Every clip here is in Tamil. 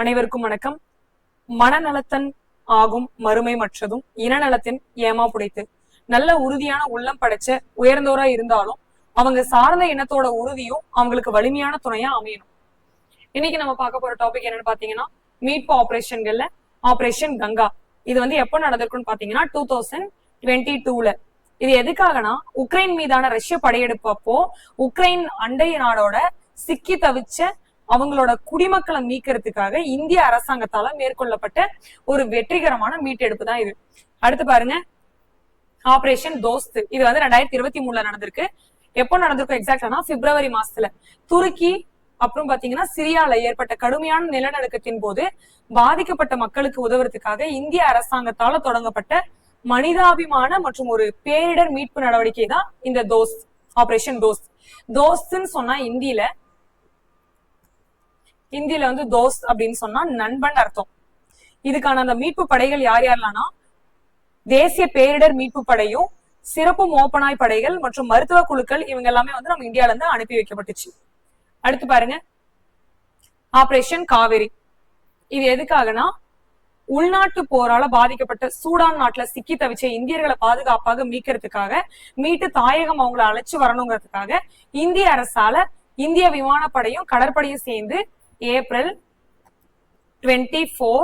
அனைவருக்கும் வணக்கம். மனநலத்தன் ஆகும் மறுமை மற்றதும் இனநலத்தின் ஏமா புடைத்து. நல்ல உறுதியான உள்ளம் படைச்ச உயர்ந்தோரா இருந்தாலும் அவங்க சார்ந்த இனத்தோட உறுதியும் அவங்களுக்கு வலிமையான துணையா அமையணும். இன்னைக்கு நம்ம பார்க்க போற டாபிக் என்னன்னு பாத்தீங்கன்னா, மீட்பு ஆபரேஷன்கள்ல ஆபரேஷன் கங்கா. இது எப்போ நடந்திருக்குன்னு பாத்தீங்கன்னா 2022ல. இது எதுக்காகனா, உக்ரைன் மீதான ரஷ்ய படையெடுப்பு அப்போ உக்ரைன் அண்டை நாடோட சிக்கி தவிச்ச அவங்களோட குடிமக்களை மீட்கிறதுக்காக இந்திய அரசாங்கத்தால மேற்கொள்ளப்பட்ட ஒரு வெற்றிகரமான மீட்டெடுப்பு தான் இது. அடுத்து பாருங்க, ஆபரேஷன் தோஸ்த். இது 2023ல நடந்திருக்கு. எப்போ நடந்திருக்கும் எக்ஸாக்ட்னா பிப்ரவரி மாசத்துல. துருக்கி அப்புறம் பாத்தீங்கன்னா சிரியால ஏற்பட்ட கடுமையான நிலநடுக்கத்தின் போது பாதிக்கப்பட்ட மக்களுக்கு உதவுறதுக்காக இந்திய அரசாங்கத்தால தொடங்கப்பட்ட மனிதாபிமான மற்றும் ஒரு பேரிடர் மீட்பு நடவடிக்கை தான் இந்த தோஸ்த், ஆபரேஷன் தோஸ்த். தோஸ்த்ன்னு சொன்னா இந்தியில தோஸ்த் அப்படின்னு சொன்னா நண்பன் அர்த்தம். இதுக்கான அந்த மீட்பு படைகள் யார் யாரெல்லாம்னா, தேசிய பேரிடர் மீட்பு படையும் சிறப்பு மோப்பனாய் படைகள் மற்றும் மருத்துவ குழுக்கள், இவங்க எல்லாமே நம்ம இந்தியால இருந்து அனுப்பி வைக்கப்பட்டுச்சு. அடுத்து பாருங்க, ஆபரேஷன் காவேரி. இது எதுக்காகனா, உள்நாட்டு போரால பாதிக்கப்பட்ட சூடான் நாட்டுல சிக்கி தவிச்ச இந்தியர்களை பாதுகாப்பாக மீட்கிறதுக்காக, மீட்டு தாயகம் அவங்களை அழைச்சு வரணுங்கிறதுக்காக இந்திய அரசால இந்திய விமானப்படையும் கடற்படையும் சேர்ந்து ஏப்ரல் 24,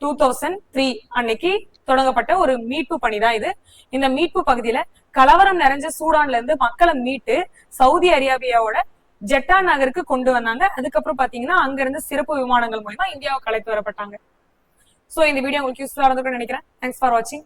2003 அன்னைக்கு தொடங்கப்பட்ட ஒரு மீட்பு பணிதான் இது. இந்த மீட்பு பகுதியில கலவரம் நிறைஞ்ச சூடான்ல இருந்து மக்களை மீட்டு சவுதி அரேபியாவோட ஜெட்டா நகருக்கு கொண்டு வந்தாங்க. அதுக்கப்புறம் பாத்தீங்கன்னா அங்க இருந்து சிறப்பு விமானங்கள் மூலமா இந்தியாவுக்கு அழைத்து வரப்பட்டாங்க. சோ இந்த வீடியோ உங்களுக்கு யூஸ்ஃபுல்லா இருந்திருக்கும்னு நினைக்கிறேன். தேங்க்ஸ் ஃபார் வாட்சிங்.